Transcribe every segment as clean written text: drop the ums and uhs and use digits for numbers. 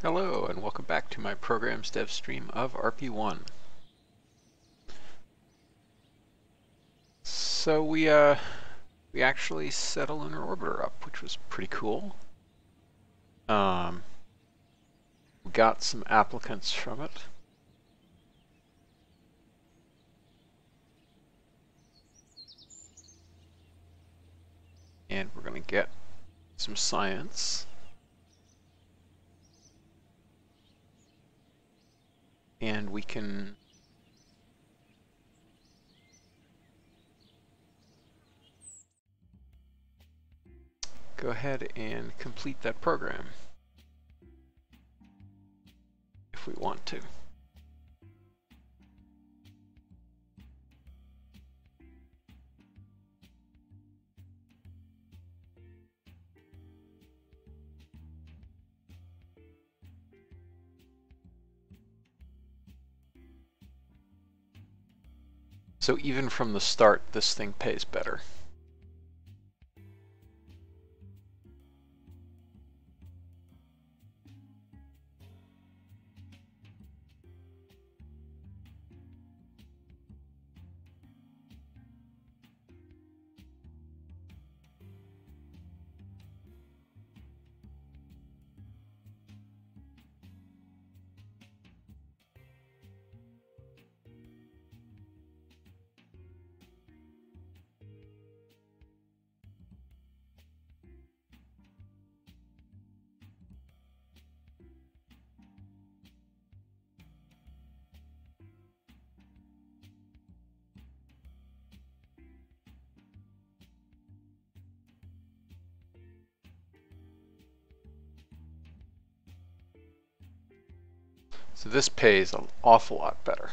Hello and welcome back to my programs dev stream of RP-1. So we actually set a lunar orbiter up, which was pretty cool. We got some applicants from it. And we're going to get some science. And we can go ahead and complete that program if we want to. So even from the start, this thing pays better. So this pays an awful lot better.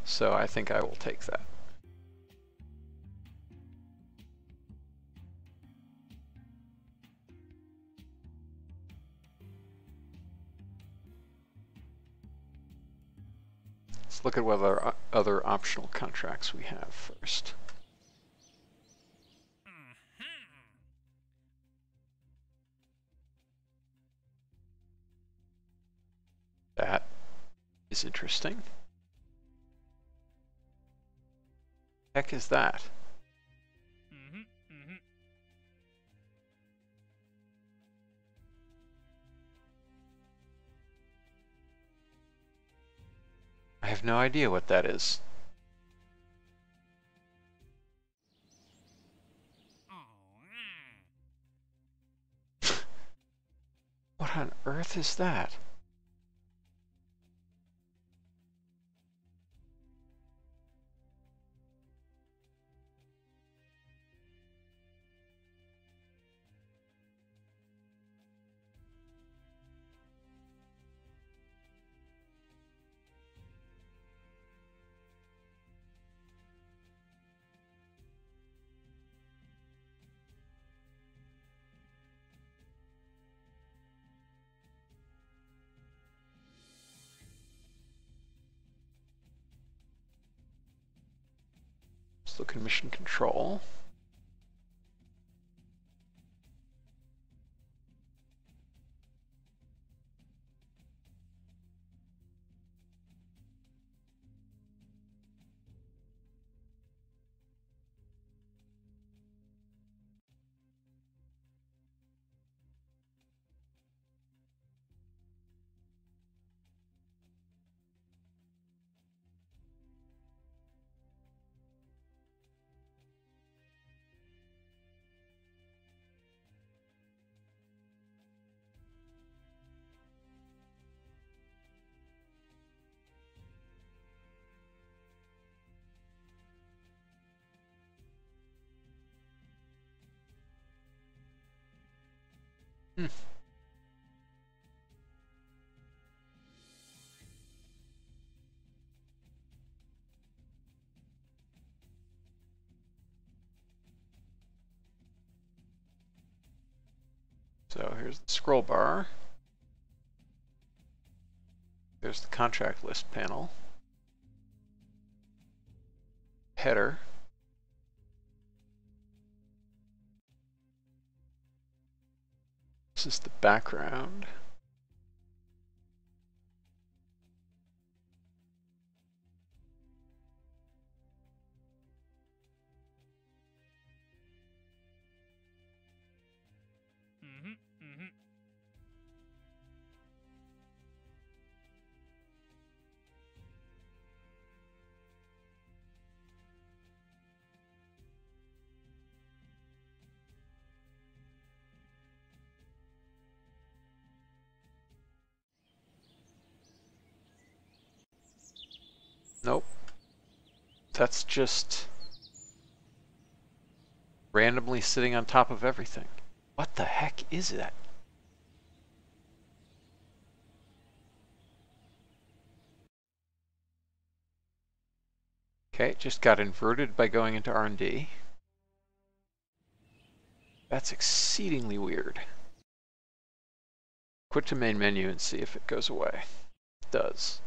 So I think I will take that. Let's look at what other optional contracts we have first. That is interesting. Heck is that? I have no idea what that is. What on earth is that? Let's look at mission control. So here's the scroll bar. There's the contract list panel. header. This is the background. Nope. That's just randomly sitting on top of everything. What the heck is that? Okay, it just got inverted by going into R&D. That's exceedingly weird. Quit to main menu and see if it goes away. It does.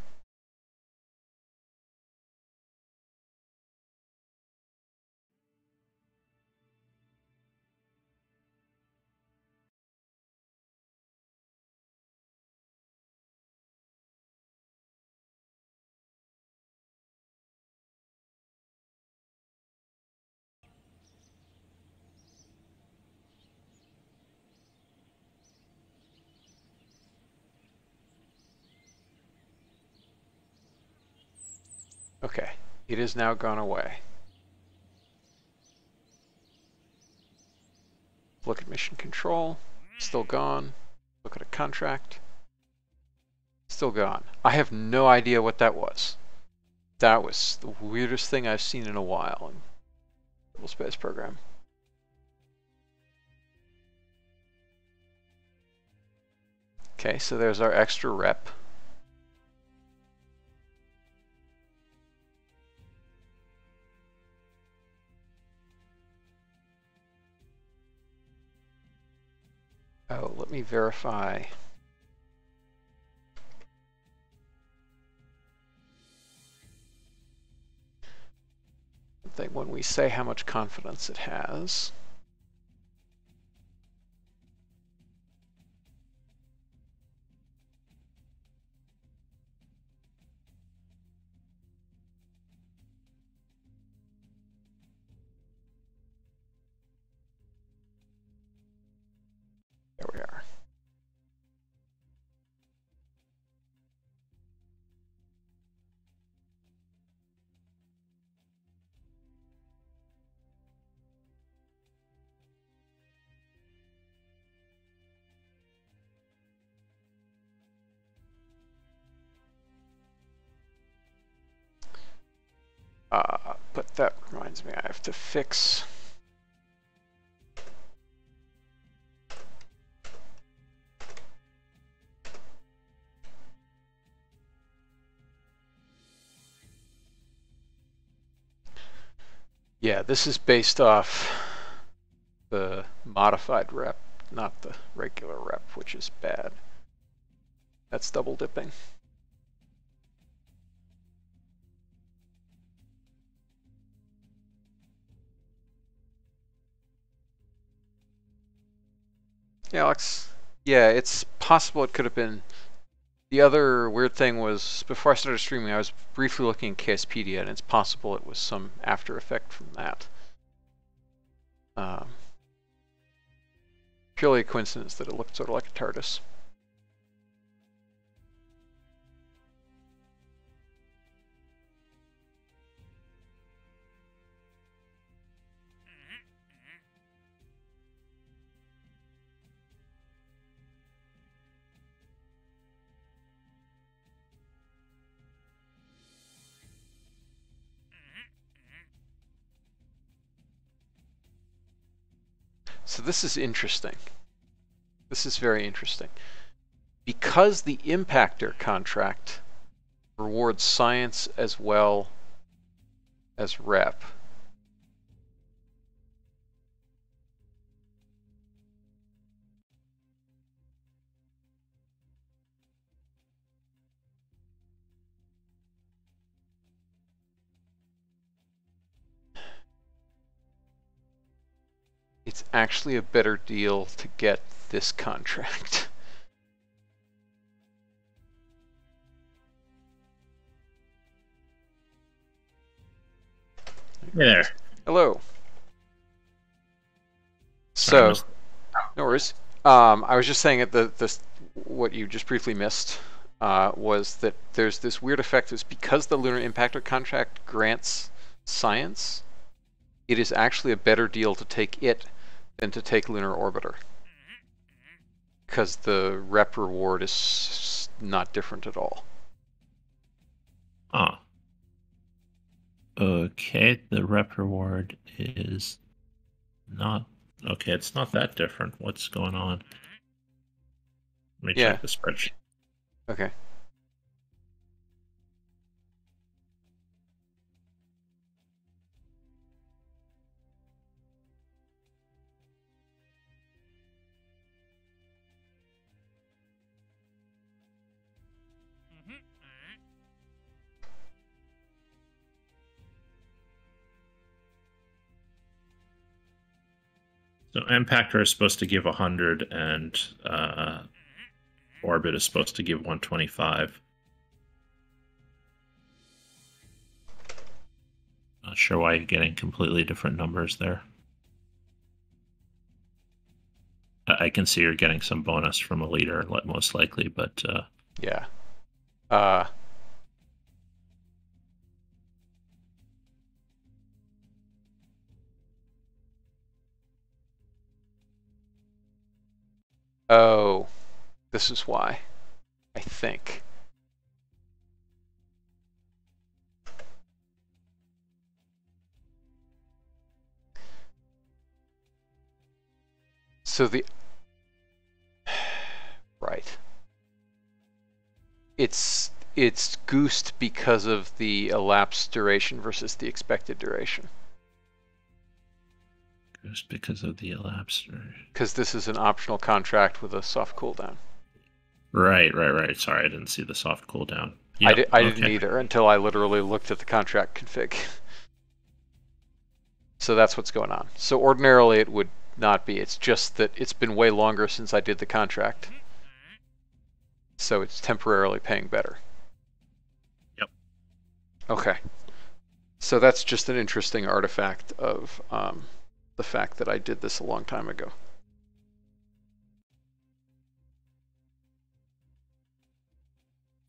Okay, it has now gone away. Look at mission control, still gone. Look at a contract, still gone. I have no idea what that was. That was the weirdest thing I've seen in a while in Kerbal Space Program. Okay, so there's our extra rep. Oh, let me verify. When we say how much confidence it has. There we are. But that reminds me, I have to fix. Yeah, this is based off the modified rep, not the regular rep, which is bad. That's double dipping. Yeah, Alex. Yeah, it's possible it could have been. The other weird thing was, before I started streaming, I was briefly looking at KSpedia, and it's possible it was some after effect from that. Purely a coincidence that it looked sort of like a TARDIS. So this is interesting. This is very interesting. Because the impactor contract rewards science as well as rep. it's actually a better deal to get this contract. Hey there. Hello. Sorry, I So, missed. no worries. I was just saying that what you just briefly missed was that there's this weird effect is because the lunar impactor contract grants science, it is actually a better deal to take it than to take lunar orbiter, because the rep reward is not different at all. Ah. Okay, the rep reward is not okay. It's not that different. What's going on? Let me Yeah. check the spreadsheet. Okay. So impactor is supposed to give 100, and orbit is supposed to give 125. Not sure why you're getting completely different numbers there. I can see you're getting some bonus from a leader, most likely, but Yeah. Uh, oh, this is why, I think. So right. It's goosed because of the elapsed duration versus the expected duration. just because of the elapsed. Because this is an optional contract with a soft cooldown. Right. Sorry, I didn't see the soft cooldown. I, Yep. I didn't Okay. either until I literally looked at the contract config. So that's what's going on. So ordinarily it would not be. It's just that it's been way longer since I did the contract. So it's temporarily paying better. Yep. Okay. So that's just an interesting artifact of the fact that I did this a long time ago.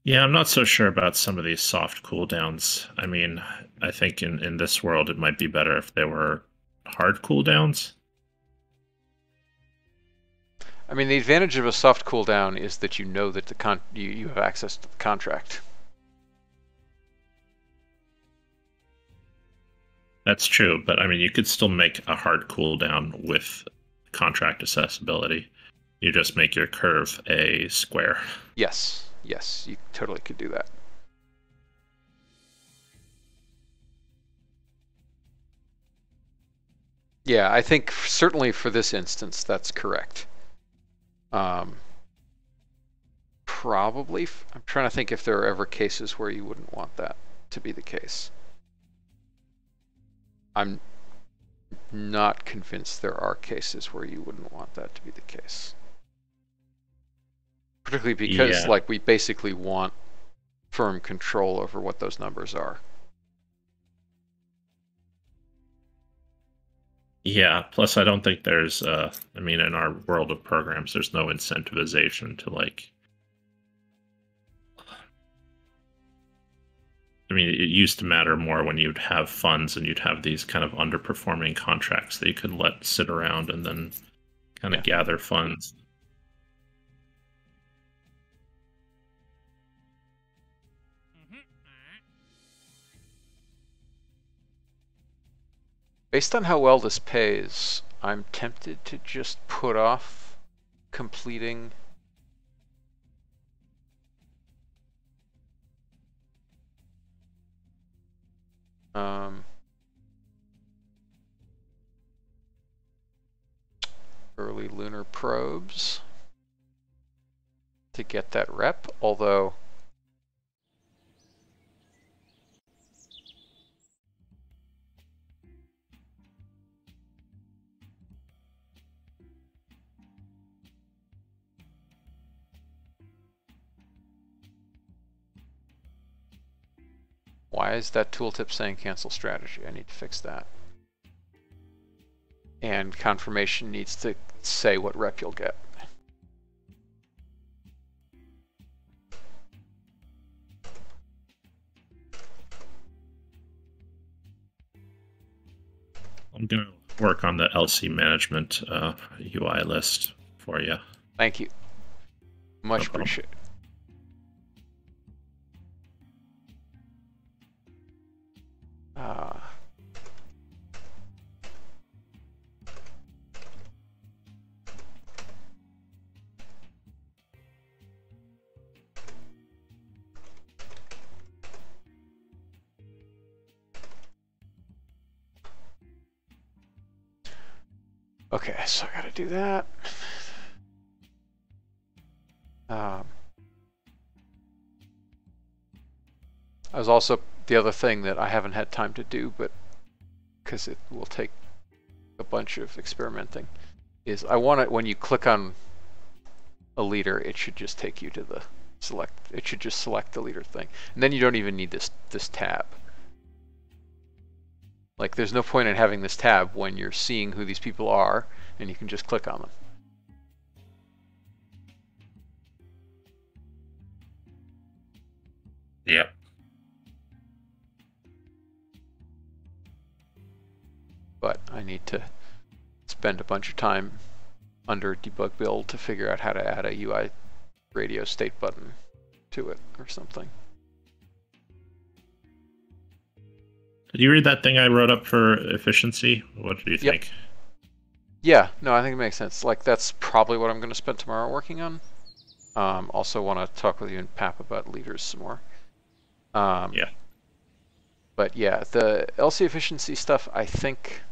Yeah, I'm not so sure about some of these soft cooldowns. I mean, I think in this world it might be better if they were hard cooldowns. I mean, the advantage of a soft cooldown is that you know that you have access to the contract. That's true, but I mean, you could still make a hard cooldown with contract accessibility. You just make your curve a square. Yes, yes, you totally could do that. Yeah, I think certainly for this instance, that's correct. Probably, I'm trying to think if there are ever cases where you wouldn't want that to be the case. I'm not convinced there are cases where you wouldn't want that to be the case. Particularly because, Yeah. like, we basically want firm control over what those numbers are. Yeah, plus I don't think there's I mean in our world of programs there's no incentivization to like I mean it used to matter more when you'd have funds and you'd have these kind of underperforming contracts that you could let sit around and then kind of gather funds. Based on how well this pays, I'm tempted to just put off completing early lunar probes to get that rep, although Why is that tooltip saying cancel strategy? I need to fix that. And confirmation needs to say what rep you'll get. I'm going to work on the LC management UI list for you. Thank you. Much appreciated. Okay, so I gotta do that. I was also, the other thing that I haven't had time to do, but because it will take a bunch of experimenting, is I want it when you click on a leader, it should just take you to the select, it should just select the leader thing. And then you don't even need this tab. Like, there's no point in having this tab when you're seeing who these people are, and you can just click on them. Yep. But I need to spend a bunch of time under debug build to figure out how to add a UI radio state button to it or something. Did you read that thing I wrote up for efficiency? What do you think? Yeah, no, I think it makes sense. Like, that's probably what I'm going to spend tomorrow working on. Also want to talk with you and Pap about leaders some more. Yeah. But yeah, the LC efficiency stuff, I think...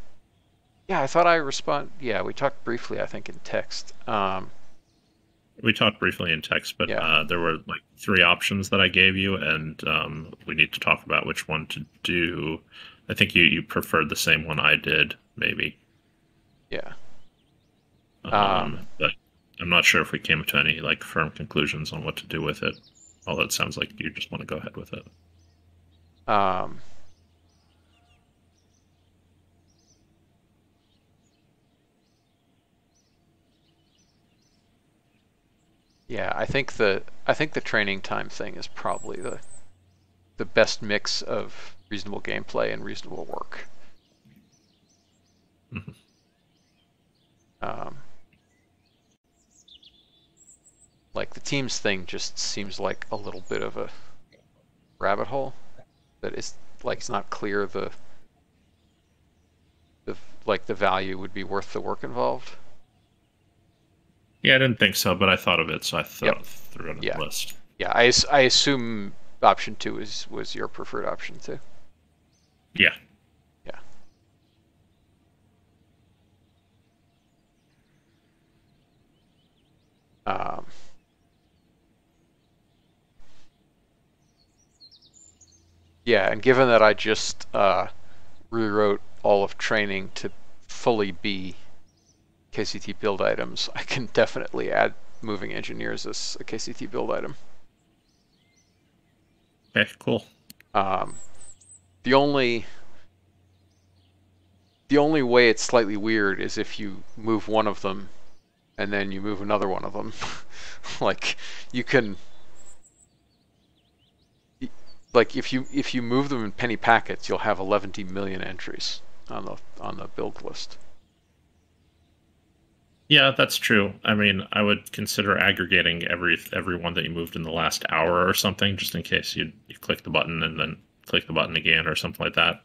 Yeah, I thought I respond. Yeah, we talked briefly, I think, in text. We talked briefly in text, but yeah. There were like 3 options that I gave you, and we need to talk about which one to do. I think you preferred the same one I did, maybe. Yeah. But I'm not sure if we came to any like firm conclusions on what to do with it. Although it sounds like you just want to go ahead with it. Yeah, I think the training time thing is probably the best mix of reasonable gameplay and reasonable work. Mm-hmm. Like, the teams thing just seems like a little bit of a rabbit hole that is like, it's not clear the value would be worth the work involved. Yeah, I didn't think so, but I thought of it, so I threw it on the Yeah. list. Yeah, I assume option 2 was your preferred option too. Yeah. Yeah. Yeah, and given that I just rewrote all of training to fully be KCT build items, I can definitely add moving engineers as a KCT build item. Okay, cool. The only way it's slightly weird is if you move one of them and then you move another one of them. Like, you can, like, if you move them in penny packets, you'll have 11 million entries on the build list. Yeah, that's true. I mean, I would consider aggregating every one that you moved in the last hour or something, just in case you click the button and then click the button again or something like that.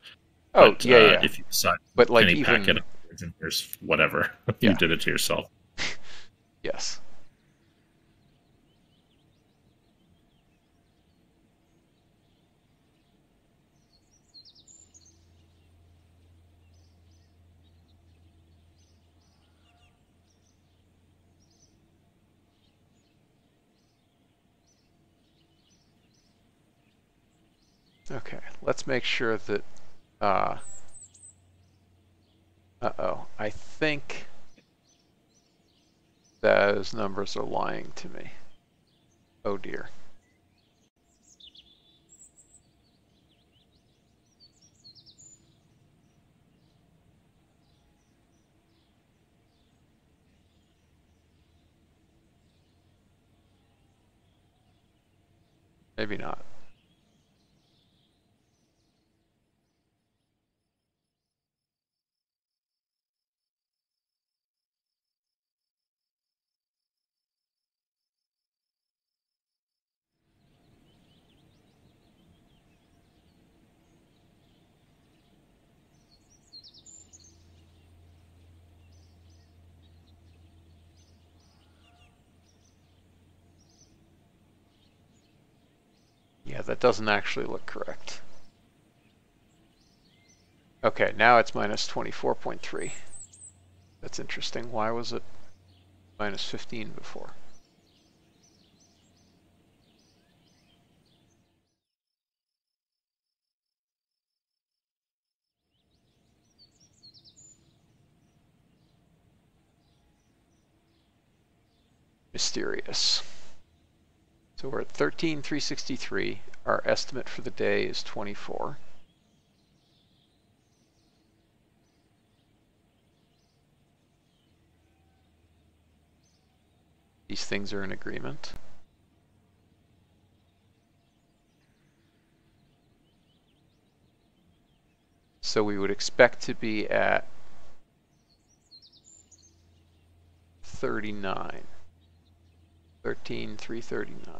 Oh, but, yeah. If you decide, but like, penny even packet, there's whatever. You did it to yourself. Yes. Okay, let's make sure that, uh-oh, I think those numbers are lying to me. Oh dear. Maybe not. Yeah, that doesn't actually look correct. Okay, now it's minus 24.3. That's interesting. Why was it minus 15 before? Mysterious. So we're at 13,363. Our estimate for the day is 24. These things are in agreement. So we would expect to be at 39. 13,339.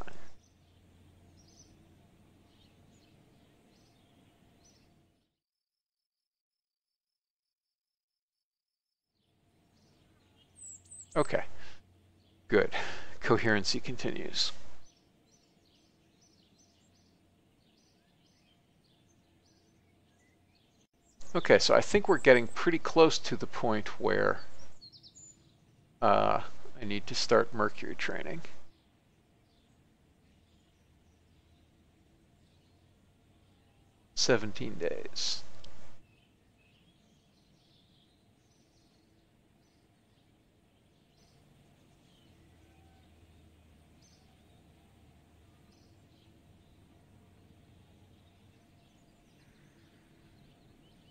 Okay, good. Coherency continues. Okay, so I think we're getting pretty close to the point where I need to start mercury training. "17 days.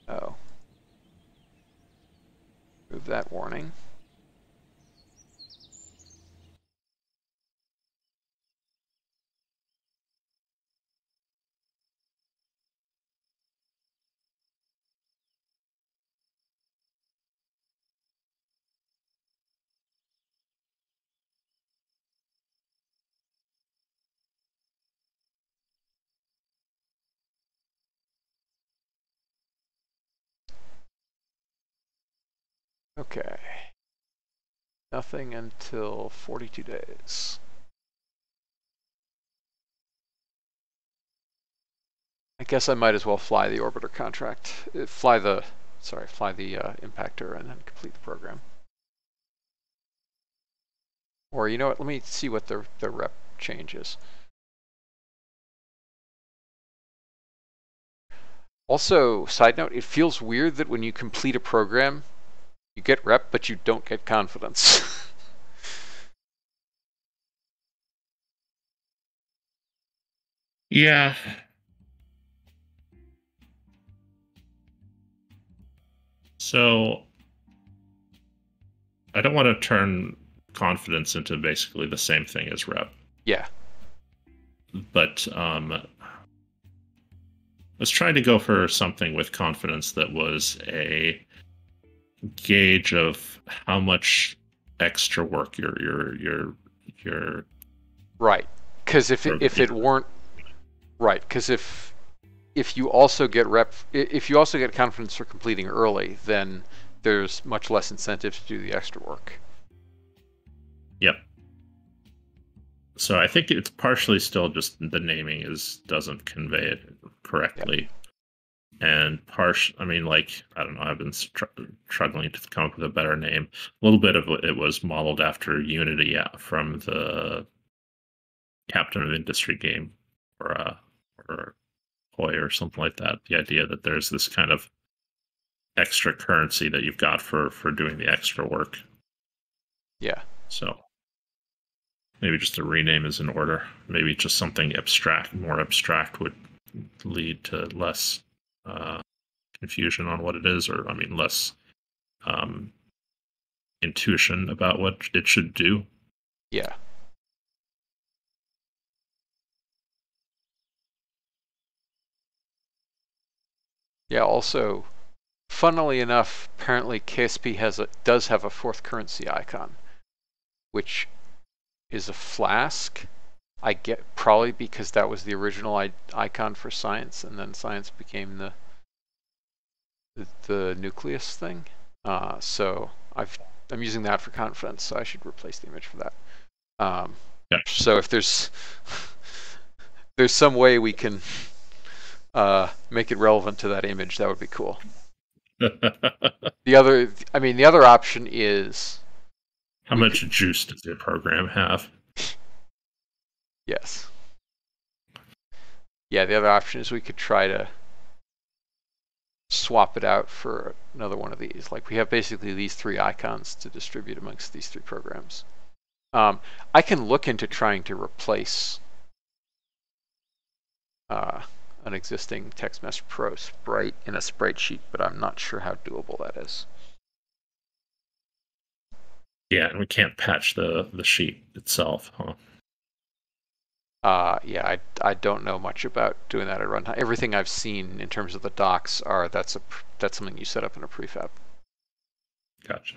Oh. Move that warning. Okay. Nothing until 42 days. I guess I might as well fly the orbiter contract. Fly the impactor and then complete the program. Or you know what, let me see what the rep change is. Also, side note, it feels weird that when you complete a program, you get rep, but you don't get confidence. Yeah. So I don't want to turn confidence into basically the same thing as rep. Yeah. But I was trying to go for something with confidence that was a gauge of how much extra work your Right. Because if it weren't right, because if you also get confidence for completing early, then there's much less incentive to do the extra work. Yep. So I think it's partially still just the naming doesn't convey it correctly. Yep. And I mean, like, I don't know, I've been struggling to come up with a better name. A little bit of it was modeled after Unity from the Captain of Industry game, or Hoy or something like that. The idea that there's this kind of extra currency that you've got for doing the extra work. Yeah. So maybe just a rename is in order. Maybe just something more abstract would lead to less confusion on what it is, or I mean less intuition about what it should do. Yeah. Yeah, also, funnily enough, apparently KSP does have a fourth currency icon, which is a flask. I get probably because that was the original icon for science, and then science became the nucleus thing. So I'm using that for confidence, so I should replace the image for that. Yeah. So if there's some way we can make it relevant to that image, that would be cool. The other option is How much juice does your program have? Yes. Yeah, the other option is we could try to swap it out for another one of these. Like we have basically these three icons to distribute amongst these three programs. I can look into trying to replace an existing TextMesh Pro sprite in a sprite sheet, but I'm not sure how doable that is. Yeah, and we can't patch the sheet itself, huh? Yeah, I don't know much about doing that at runtime. Everything I've seen in terms of the docs are that's something you set up in a prefab. Gotcha.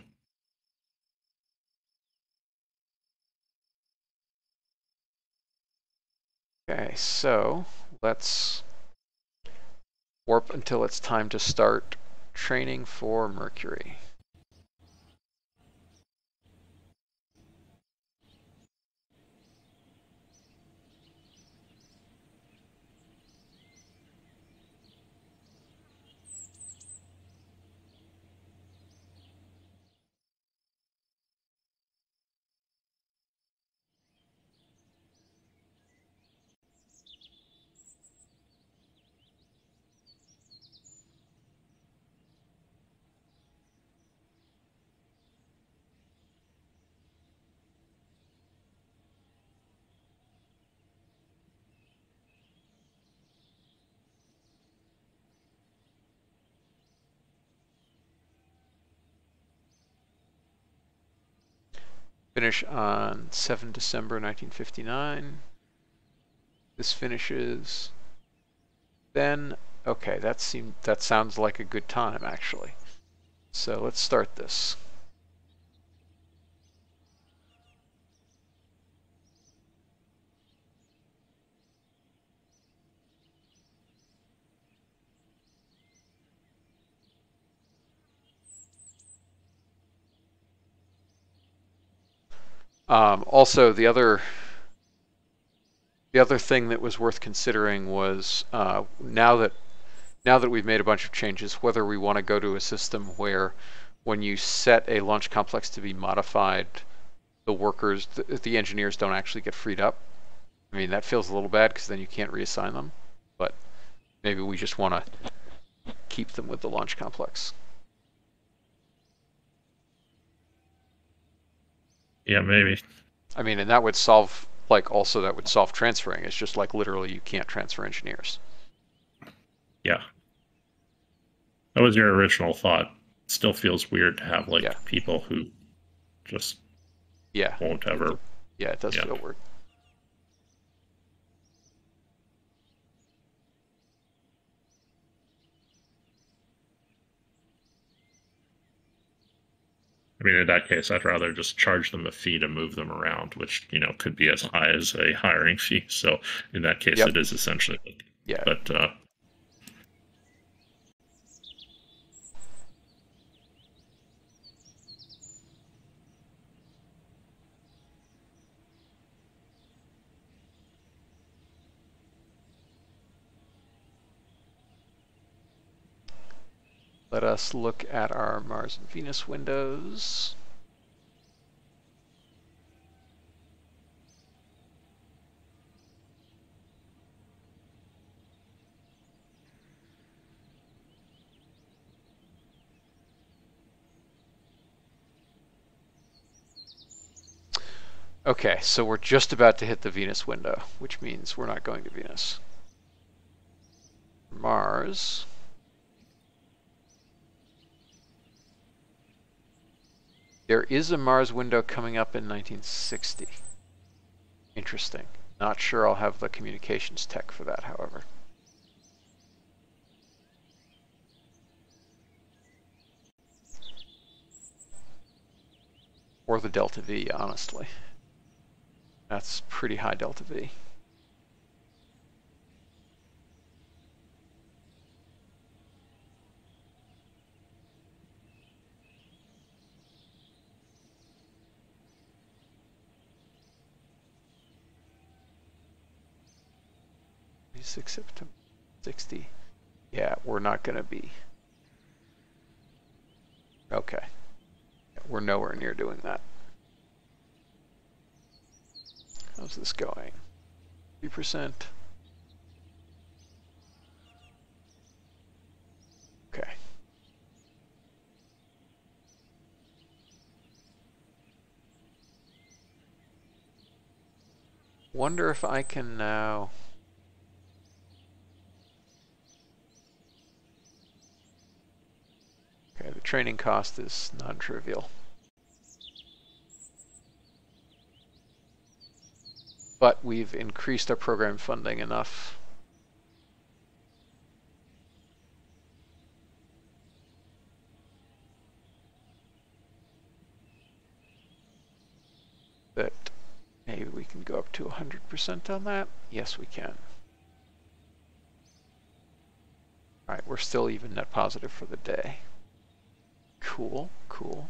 Okay, so let's warp until it's time to start training for Mercury. Finish on 7 December 1959. This finishes. Then, okay, that sounds like a good time actually. So let's start this. Also, the other thing that was worth considering was now that we've made a bunch of changes, whether we want to go to a system where when you set a launch complex to be modified, the workers, the engineers don't actually get freed up. I mean, that feels a little bad because then you can't reassign them, but maybe we just want to keep them with the launch complex. Yeah, maybe. I mean, and that would solve, also that would solve transferring. It's just like literally you can't transfer engineers. Yeah. That was your original thought. It still feels weird to have people who just won't ever. Yeah, it does feel weird. I mean, in that case, I'd rather just charge them a fee to move them around, which, could be as high as a hiring fee. So in that case, it is essentially. Yeah. But let us look at our Mars and Venus windows. Okay, so we're just about to hit the Venus window, which means we're not going to Venus. Mars. There is a Mars window coming up in 1960. Interesting. Not sure I'll have the communications tech for that, however. Or the delta V, honestly. That's pretty high delta V. Up to 60. Yeah, we're not going to be. Okay. We're nowhere near doing that. How's this going? 3%. Okay. Wonder if I can now. Okay, the training cost is non-trivial. But we've increased our program funding enough. That maybe we can go up to 100% on that. Yes, we can. All right, we're still even net positive for the day. Cool, cool.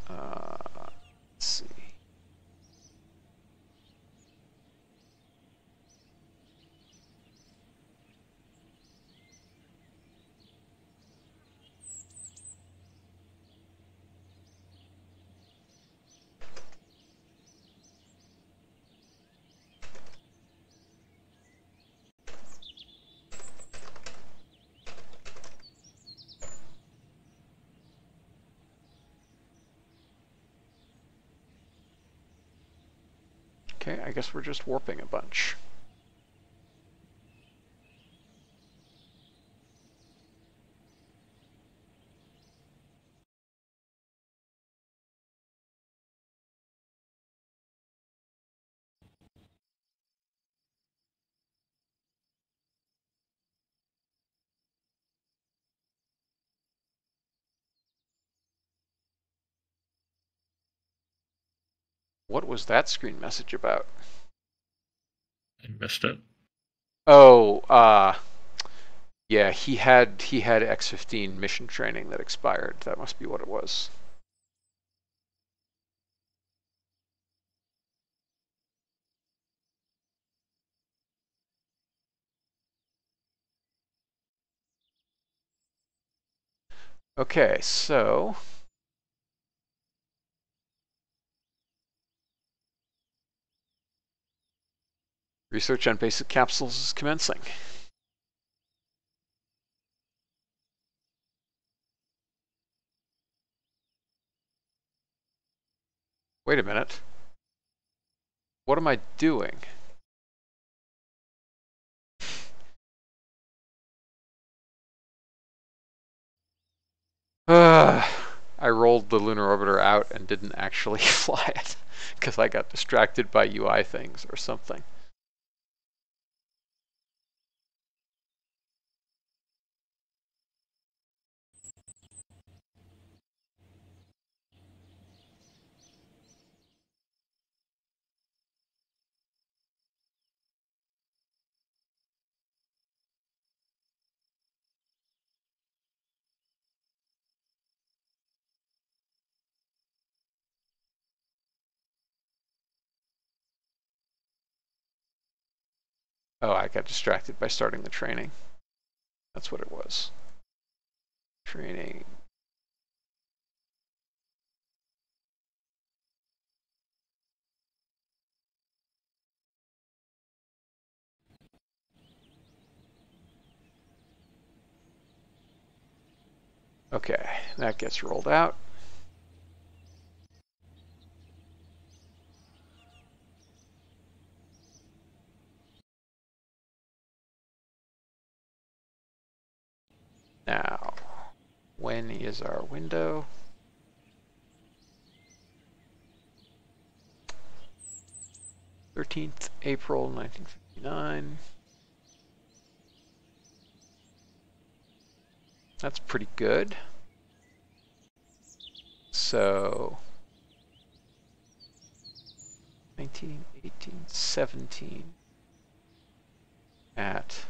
Let's see. Okay, I guess we're just warping a bunch. What was that screen message about? I missed it. Oh, yeah, he had X-15 mission training that expired. That must be what it was. Okay, so research on basic capsules is commencing. Wait a minute. What am I doing? I rolled the lunar orbiter out and didn't actually fly it because I got distracted by UI things or something. Oh, I got distracted by starting the training. That's what it was. Training. Okay, that gets rolled out. Now, when is our window? 13th April 1959. 9. That's pretty good. So 19, 18, 17 at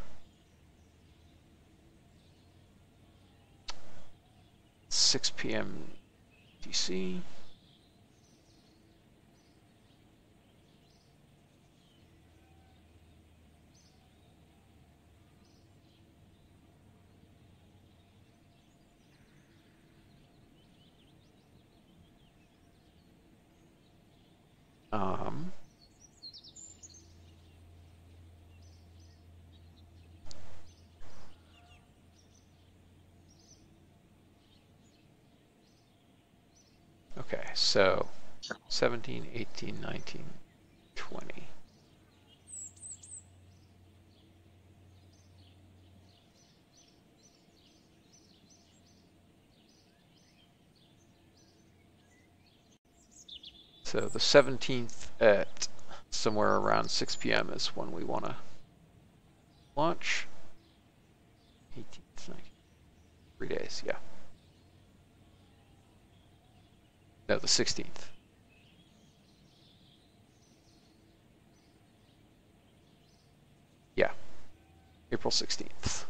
6 p.m. DC. Okay, so 17, 18, 19, 20. So the 17th at somewhere around 6 p.m. is when we want to launch. 18th, 19th, 3 days, yeah. No, the 16th. Yeah, April 16th.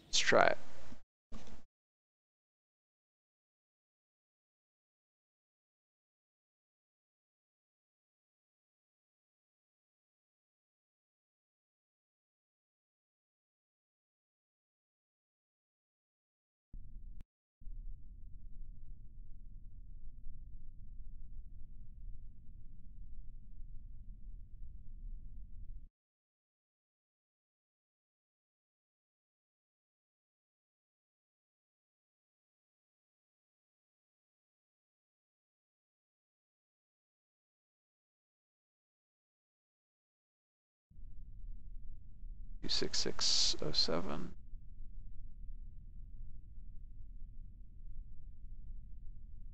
Let's try it. Two 6607.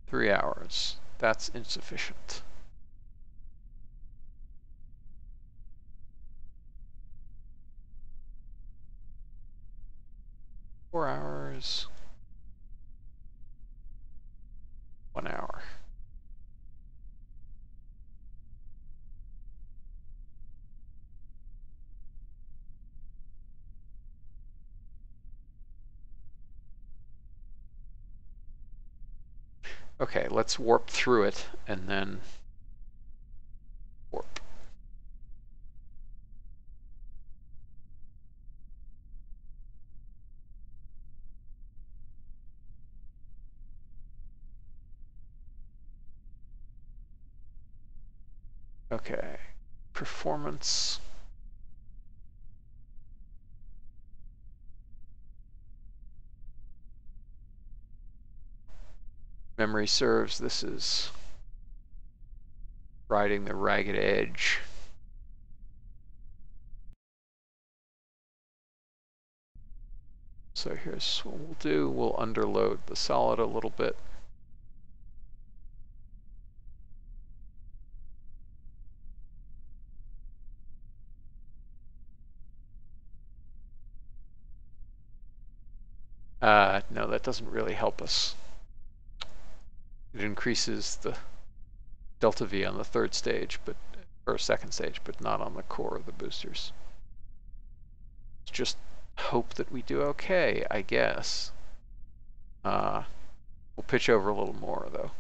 Three hours. That's insufficient. Four hours. 1 hour. Okay, let's warp through it and then warp. Okay, performance. Memory serves, this is riding the ragged edge. So here's what we'll do. We'll underload the solid a little bit. No, that doesn't really help us. It increases the delta V on the third stage, or second stage, but not on the core of the boosters. Let's just hope that we do okay, I guess. We'll pitch over a little more, though.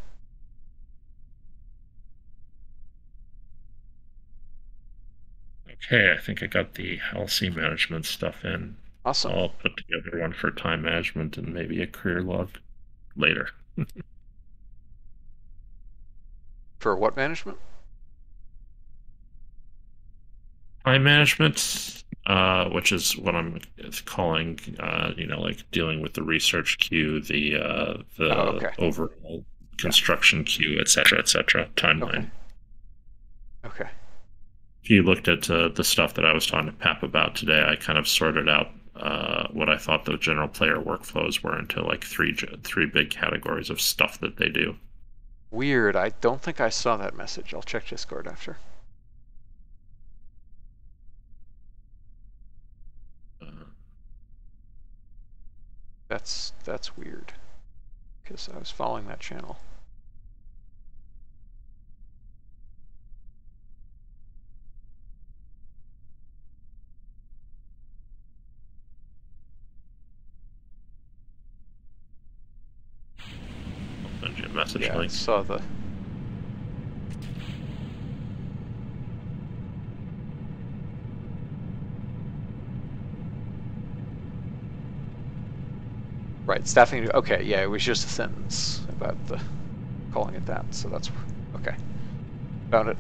Okay, I think I got the LC management stuff in. Awesome. I'll put together one for time management and maybe a career log later. For what management? Time management, which is what I'm calling, like dealing with the research queue, Oh, the okay. overall Yeah. construction queue, et cetera, Okay. timeline. Okay. If you looked at the stuff that I was talking to Pap about today, I kind of sorted out what I thought the general player workflows were into like three big categories of stuff that they do. Weird. I don't think I saw that message. I'll check Discord after. Uh, That's weird. Because I was following that channel. I'll send you a message Yeah, I link. saw the... Right, staffing... Okay, yeah, it was just a sentence about the calling it that, so that's... Okay. Found it.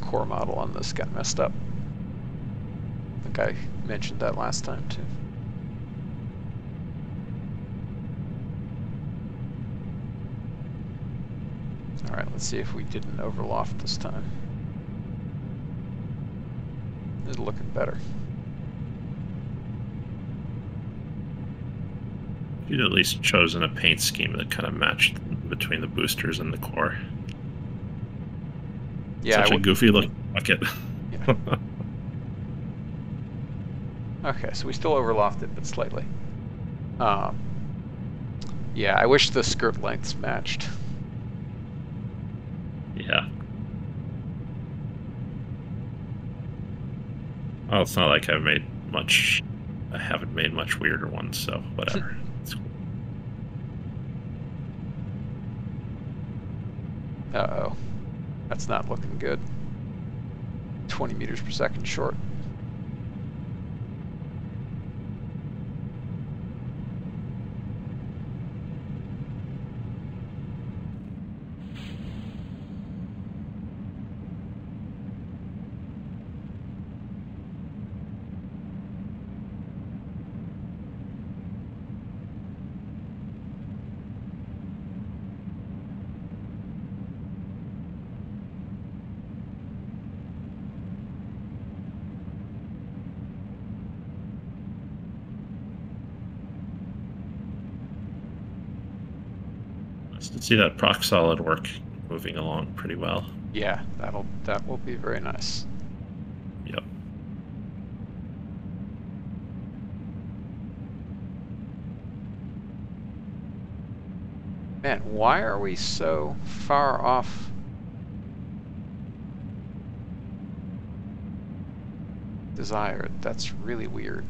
Core model on this got messed up. I think I mentioned that last time too. Alright, let's see if we didn't overloft this time. It's looking better. You'd at least chosen a paint scheme that kind of matched between the boosters and the core. Yeah, Such a goofy looking bucket. Yeah. Okay, so we still overlofted, but slightly. Yeah, I wish the skirt lengths matched. Yeah. Well, it's not like I haven't made much weirder ones, so whatever. It's cool. Uh-oh. That's not looking good. 20 meters per second short. Nice to see that proc solid work moving along pretty well. Yeah, that will be very nice. Yep. Man, why are we so far off desired? That's really weird.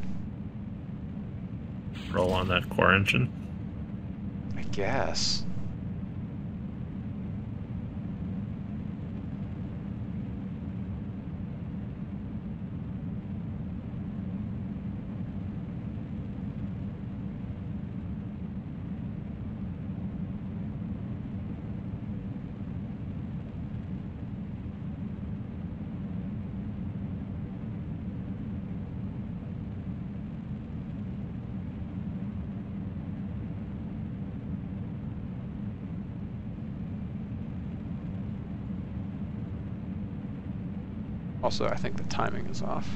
Roll on that core engine. I guess. Also, I think the timing is off.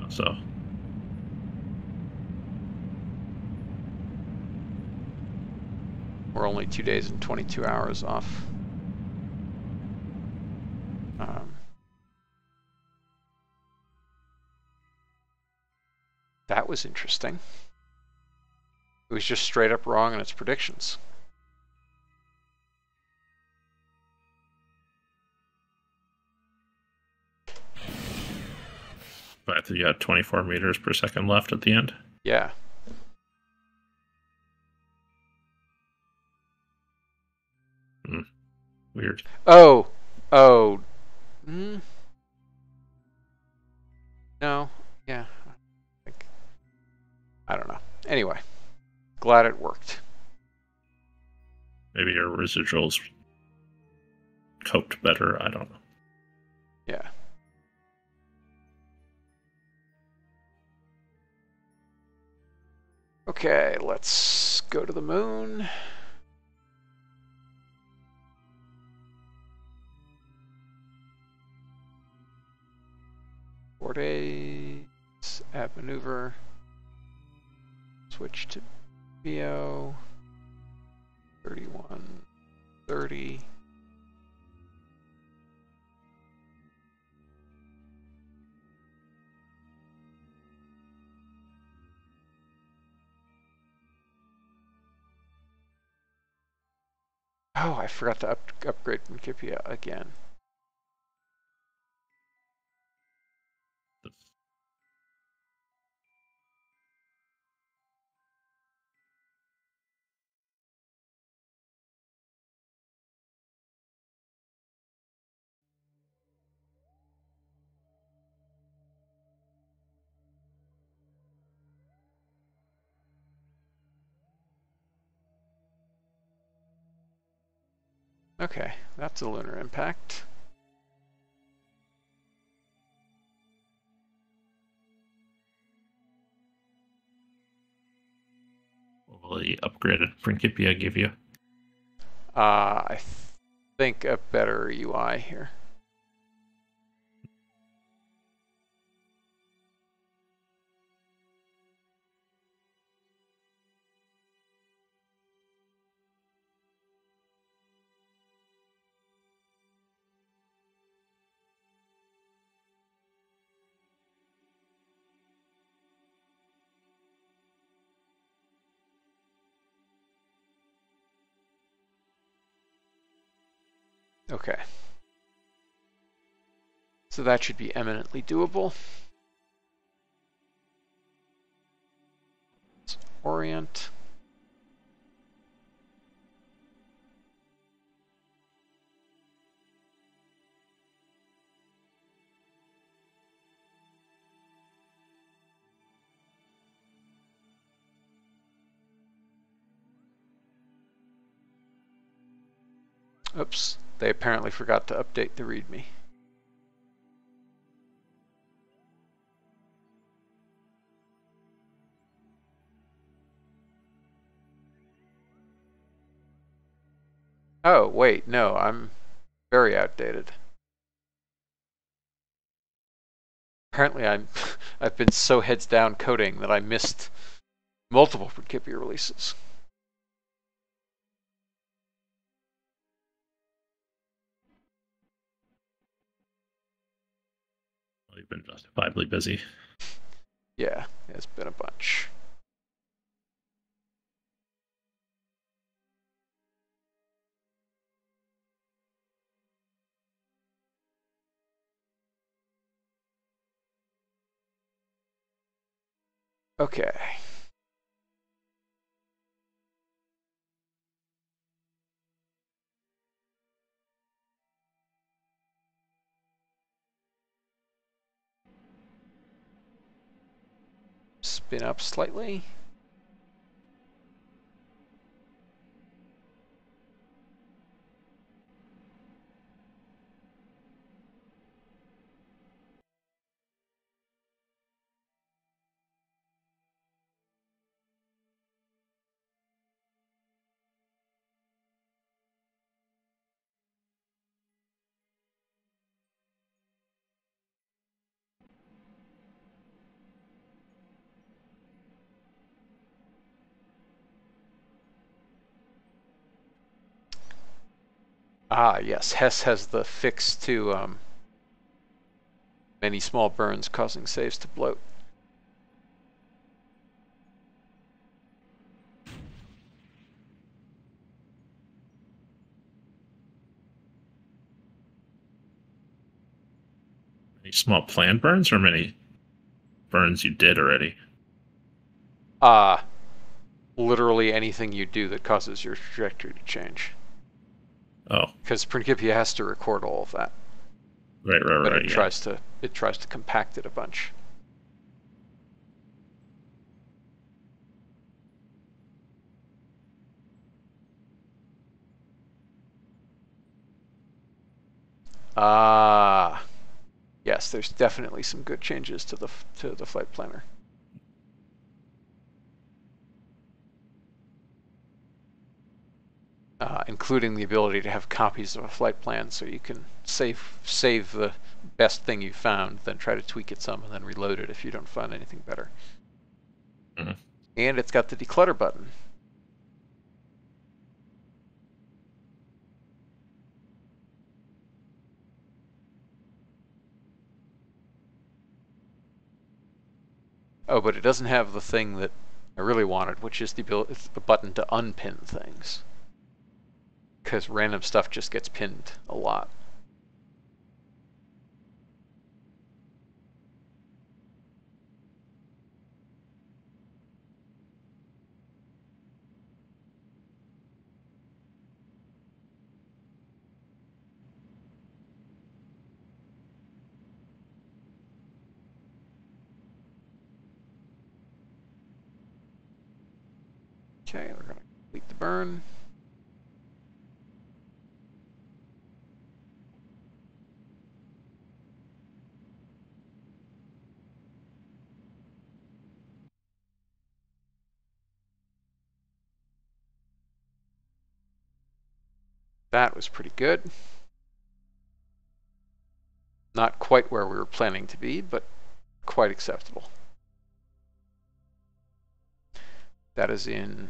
So We're only 2 days and 22 hours off. That was interesting. It was just straight up wrong in its predictions. but you had 24 meters per second left at the end. Yeah. Weird. Oh. No. Yeah. I don't know. Anyway, glad it worked. Maybe your residuals coped better. I don't know. Yeah. Okay, let's go to the moon. Four days. Add maneuver. Switch to VO. 31, 30. Oh, I forgot to upgrade Principia again. Okay, that's a lunar impact. What will the upgraded Principia give you? I think a better UI here. Okay. So that should be eminently doable. Let's orient. Oops, they apparently forgot to update the README. Oh, wait, no, I'm very outdated. Apparently I've been so heads down coding that I missed multiple Principia releases. Well, you've been justifiably busy. Yeah, it's been a bunch. Okay. Spin up slightly. Ah, yes. Hess has the fix to many small burns causing saves to bloat. Any small planned burns or many burns you did already? Literally anything you do that causes your trajectory to change. Oh, Because Principia has to record all of that. right, But yeah. it tries to compact it a bunch. Ah, yes, there's definitely some good changes to the flight planner. Including the ability to have copies of a flight plan, so you can save the best thing you found, then try to tweak it some, and then reload it if you don't find anything better. Mhm. And it's got the declutter button. Oh, but it doesn't have the thing that I really wanted, which is the button to unpin things. Because random stuff just gets pinned a lot. Okay, we're going to complete the burn. That was pretty good. Not quite where we were planning to be, but quite acceptable. That is in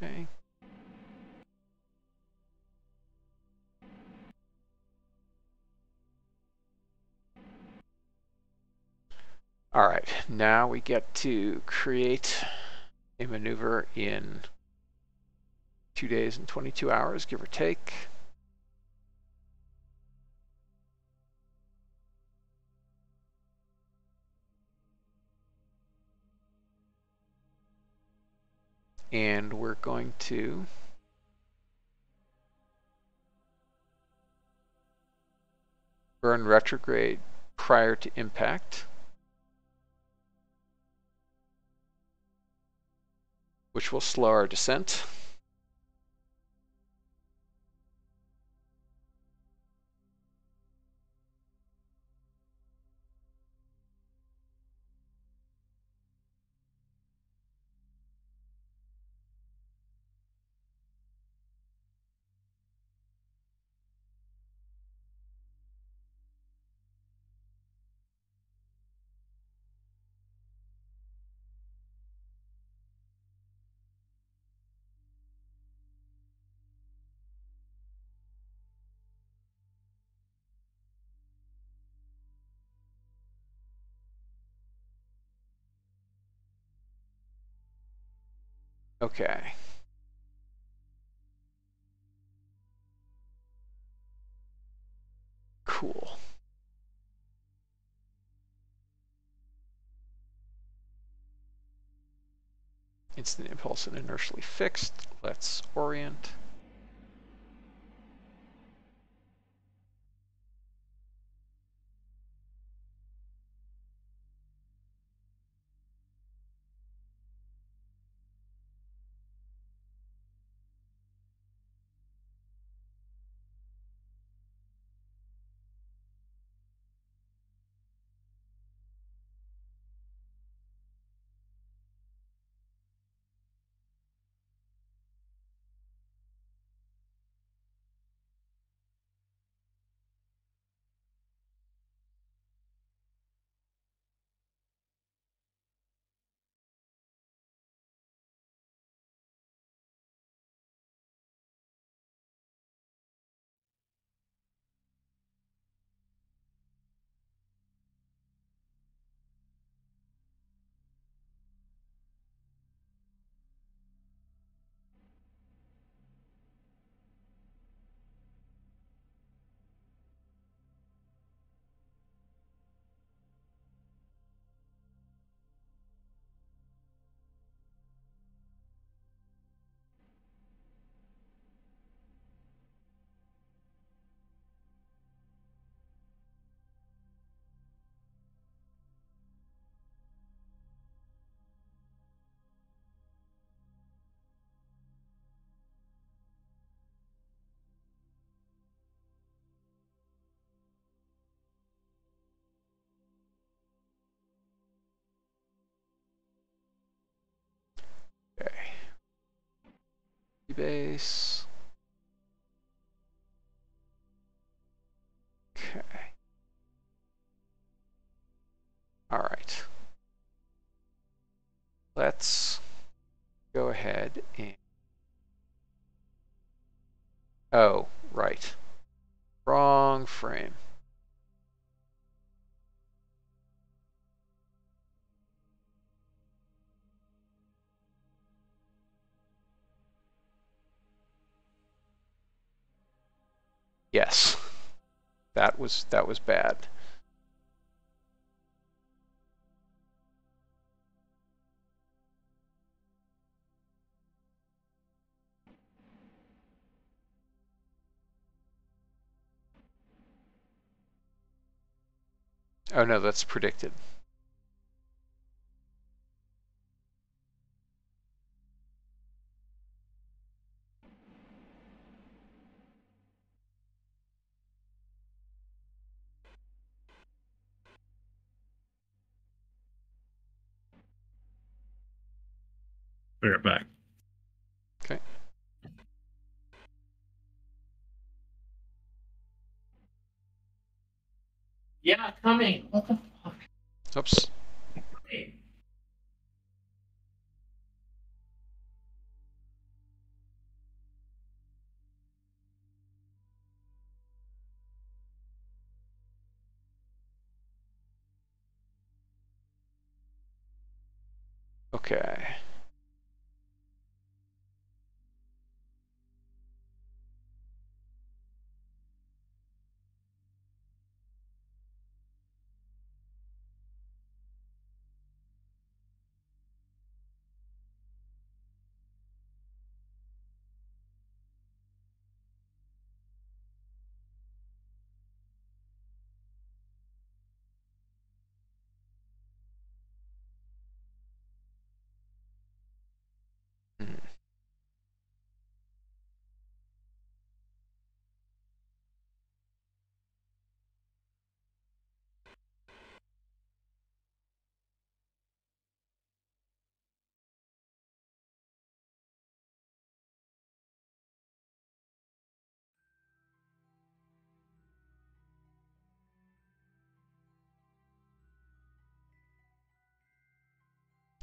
okay. All right, now we get to create a maneuver in 2 days and 22 hours, give or take. And we're going to burn retrograde prior to impact, which will slow our descent. Okay. Cool. Instant impulse and inertially fixed. Let's orient. rebase. Okay. All right. Let's go ahead and, oh, right. Wrong frame. Yes. That was bad. Oh no, that's predicted. Be right back. Okay. Yeah, coming. What the fuck? Oops. Okay. Hmm.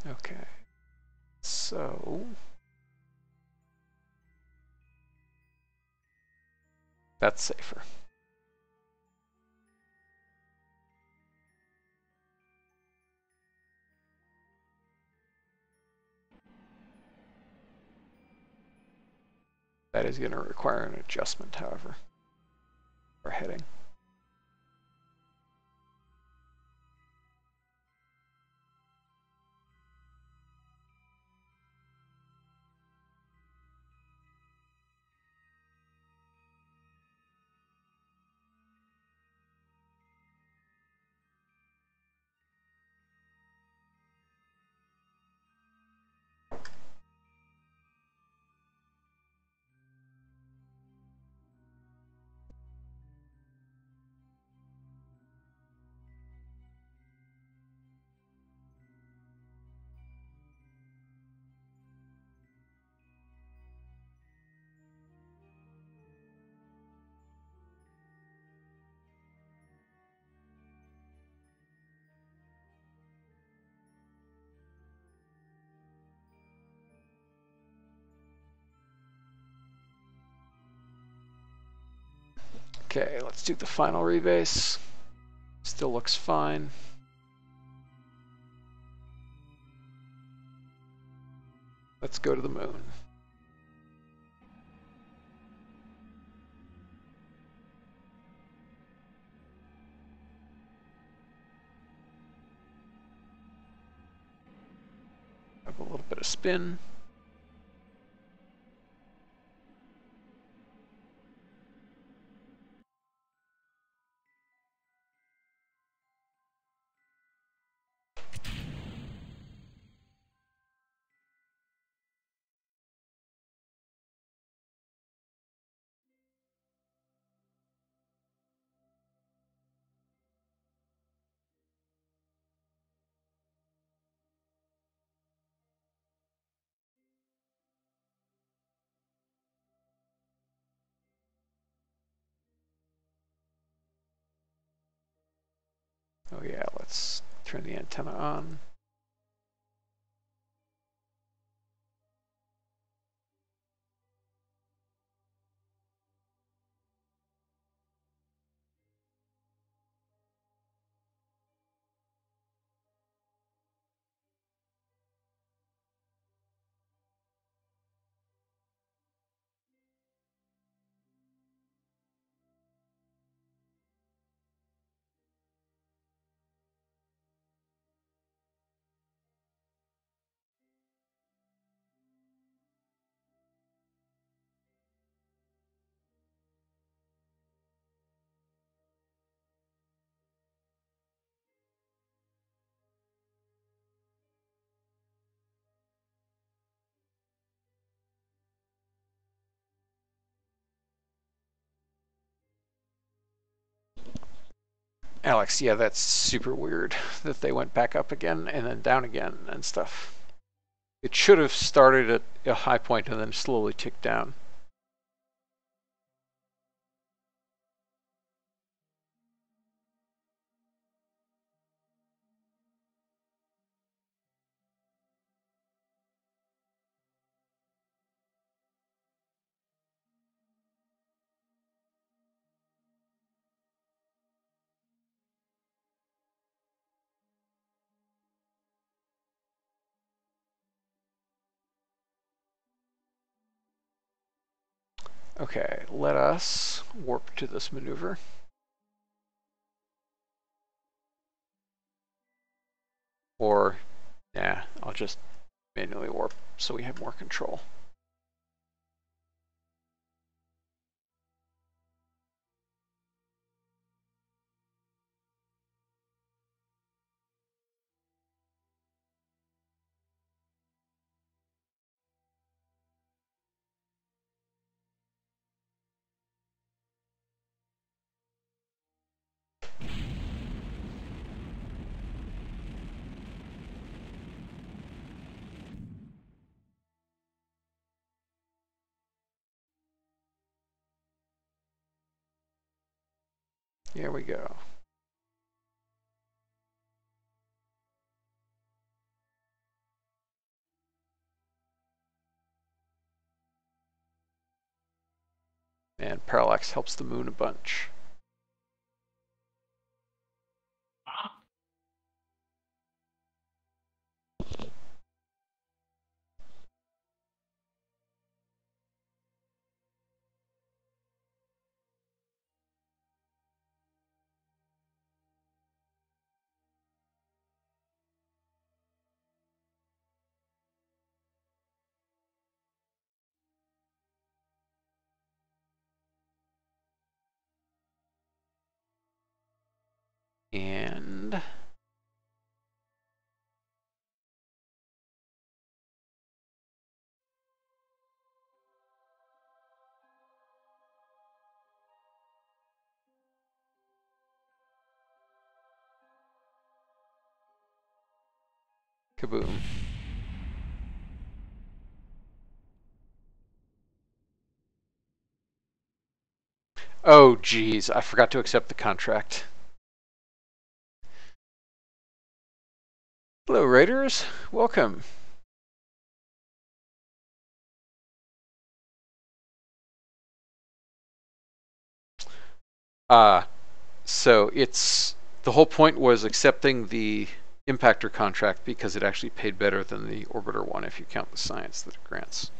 Okay. So that's safer. That is going to require an adjustment, however, for heading. Okay, let's do the final rebase. Still looks fine. Let's go to the moon. Have a little bit of spin. Oh yeah, let's turn the antenna on. Alex, yeah, that's super weird that they went back up again and then down again and stuff. It should have started at a high point and then slowly ticked down. Okay, let us warp to this maneuver. Or, nah, I'll just manually warp so we have more control. Here we go. And parallax helps the moon a bunch. And kaboom. Oh, geez, I forgot to accept the contract. Hello, Raiders. Welcome. So it's the whole point was accepting the impactor contract because it actually paid better than the orbiter one if you count the science that it grants.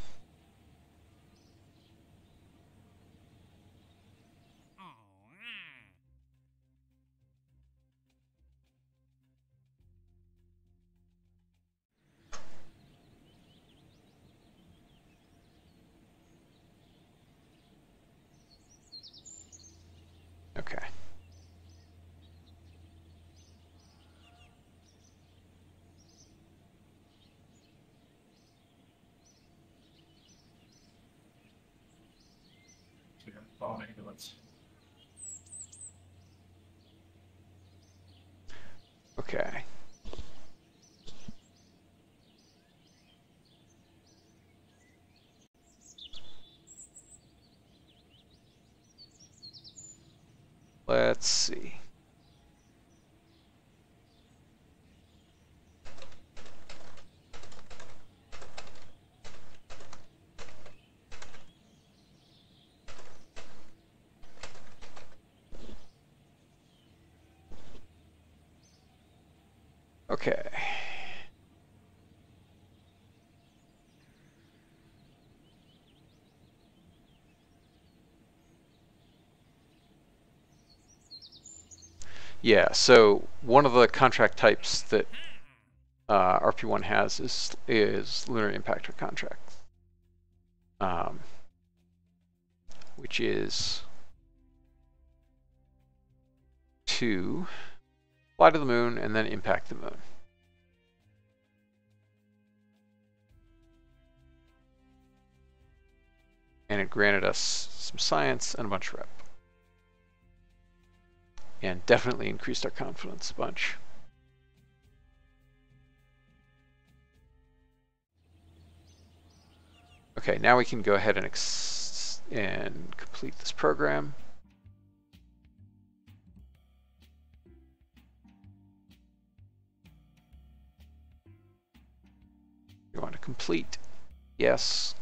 Okay. Bomb ambulance. Okay. Let's see. Okay. Yeah, so one of the contract types that RP-1 has is lunar impactor contract, which is to fly to the moon and then impact the moon. And it granted us some science and a bunch of rep. And definitely increased our confidence a bunch. Okay, now we can go ahead and complete this program. You want to complete? Yes.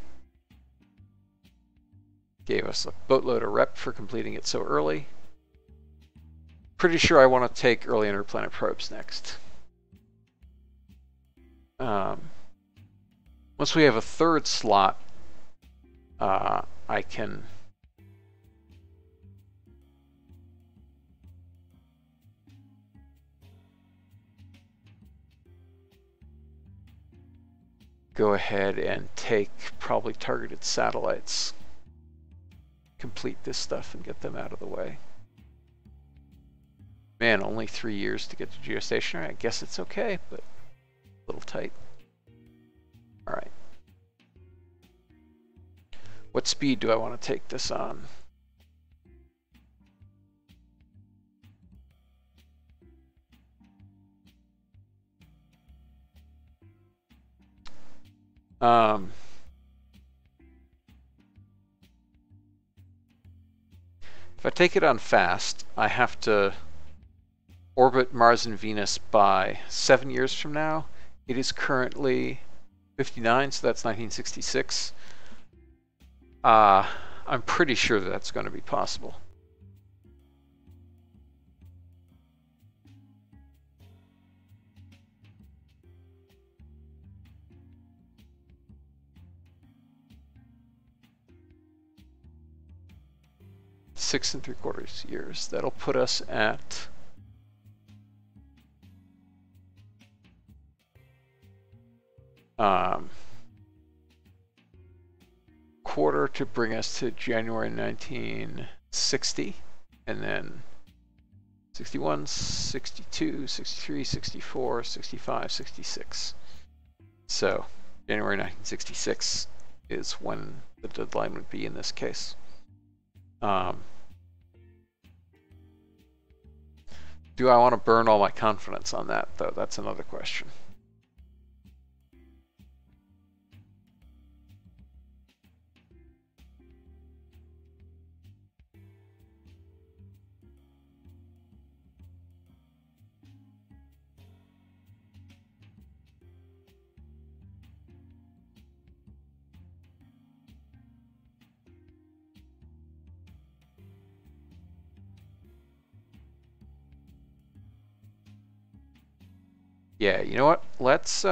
Gave us a boatload of rep for completing it so early. Pretty sure I want to take early interplanet probes next. Once we have a third slot, I can go ahead and take probably targeted satellites, complete this stuff and get them out of the way. Man, only 3 years to get to geostationary. I guess it's okay, but a little tight. All right. What speed do I want to take this on? If I take it on fast, I have to orbit Mars and Venus by 7 years from now. It is currently 59, so that's 1966. I'm pretty sure that that's going to be possible. Six and 3/4 years. That'll put us at quarter to bring us to January 1960, and then 61, 62, 63, 64, 65, 66. So January 1966 is when the deadline would be in this case. Do I want to burn all my confidence on that, though? That's another question. Yeah, you know what? Let's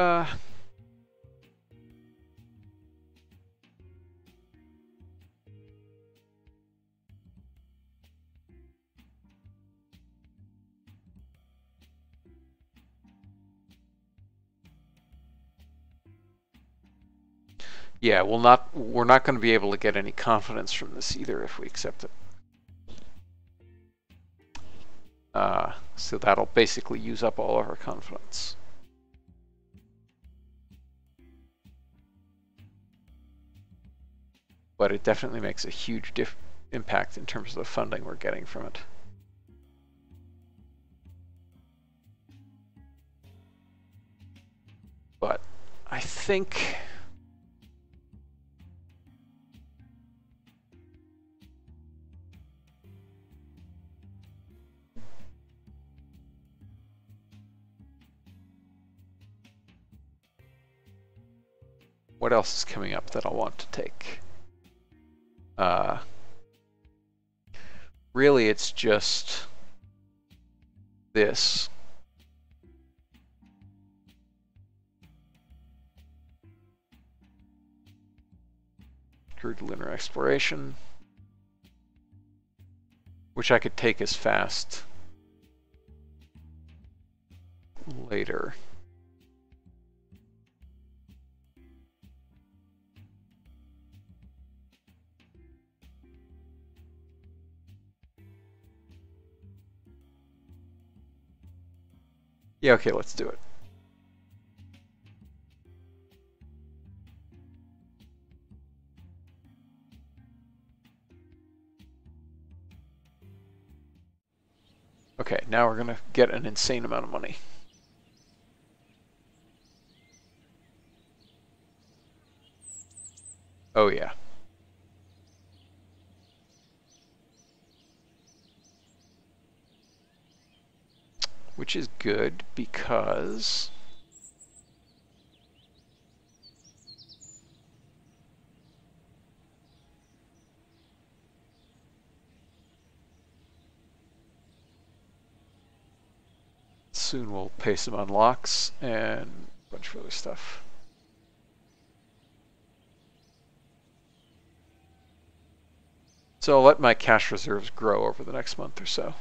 yeah, we're not going to be able to get any confidence from this either if we accept it. So that'll basically use up all of our confidence. But it definitely makes a huge impact in terms of the funding we're getting from it. But I think what else is coming up that I'll want to take? Really, it's just this. through to lunar exploration, which I could take as fast later. Yeah, okay, let's do it. Okay, now we're gonna get an insane amount of money. Oh yeah. Which is good because soon we'll pay some unlocks and a bunch of other stuff. So I'll let my cash reserves grow over the next month or so.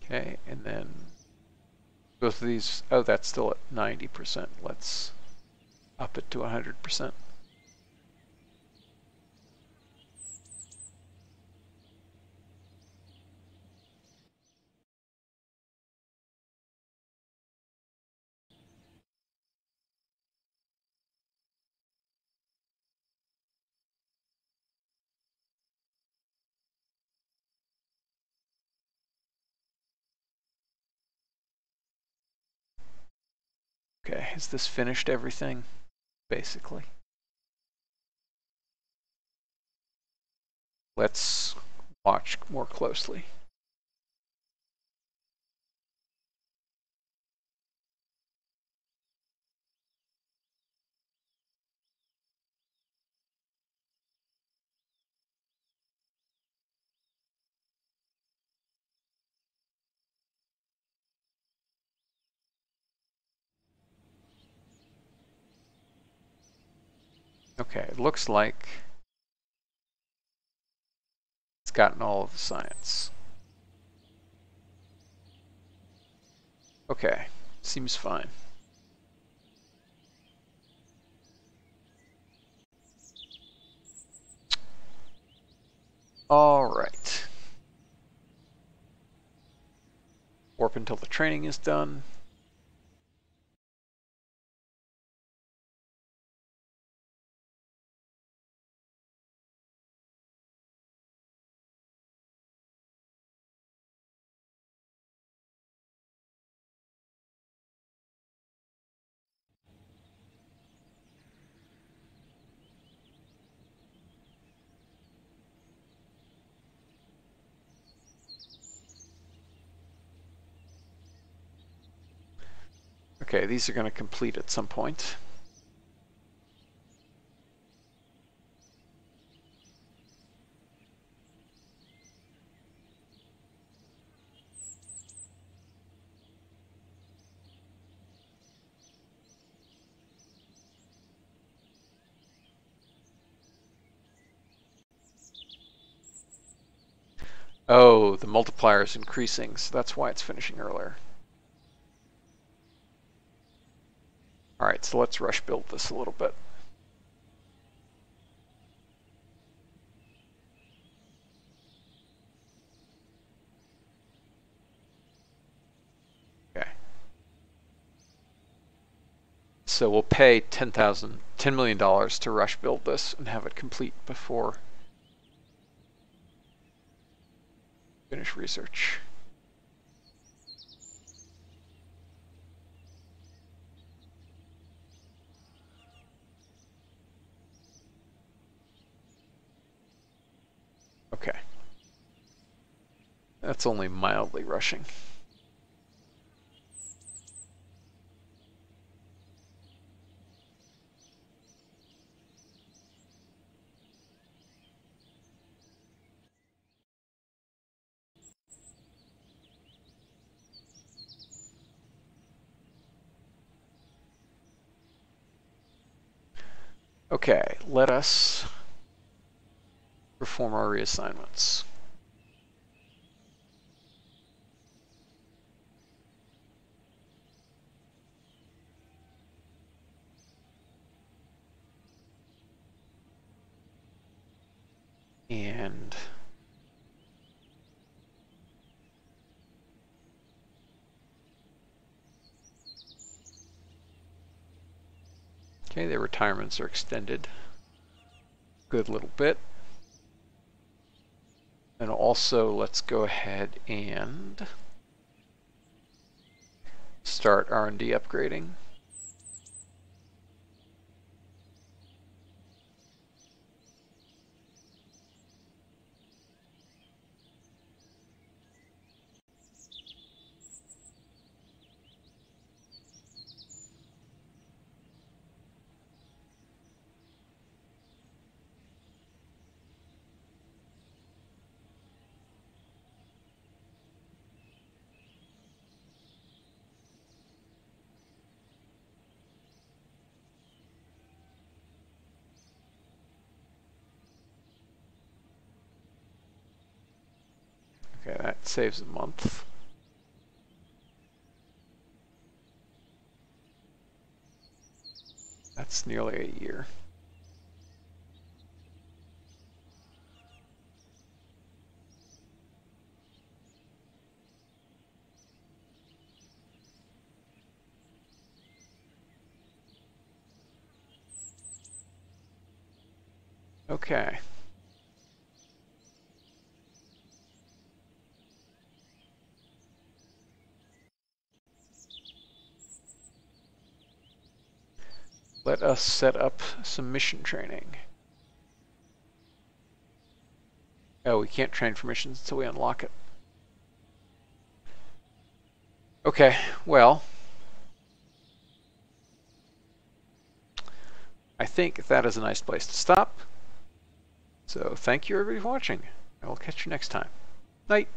Okay, and then both of these, oh, that's still at 90%. Let's up it to 100%. Okay, has this finished everything? Basically. Let's watch more closely. Okay, it looks like it's gotten all of the science. Okay, seems fine. All right. Warp until the training is done. Okay, these are going to complete at some point. Oh, the multiplier is increasing, so that's why it's finishing earlier. Alright, so let's rush build this a little bit. Okay. So we'll pay $10 million to rush build this and have it complete before finish research. Okay. That's only mildly rushing. Okay, let us perform our reassignments. And okay, their retirements are extended. Good little bit. And also, let's go ahead and start R&D upgrading. Okay, that saves a month. That's nearly a year. Okay. Let us set up some mission training. Oh, we can't train for missions until we unlock it. Okay, well, I think that is a nice place to stop. So thank you everybody for watching. I will catch you next time. Night.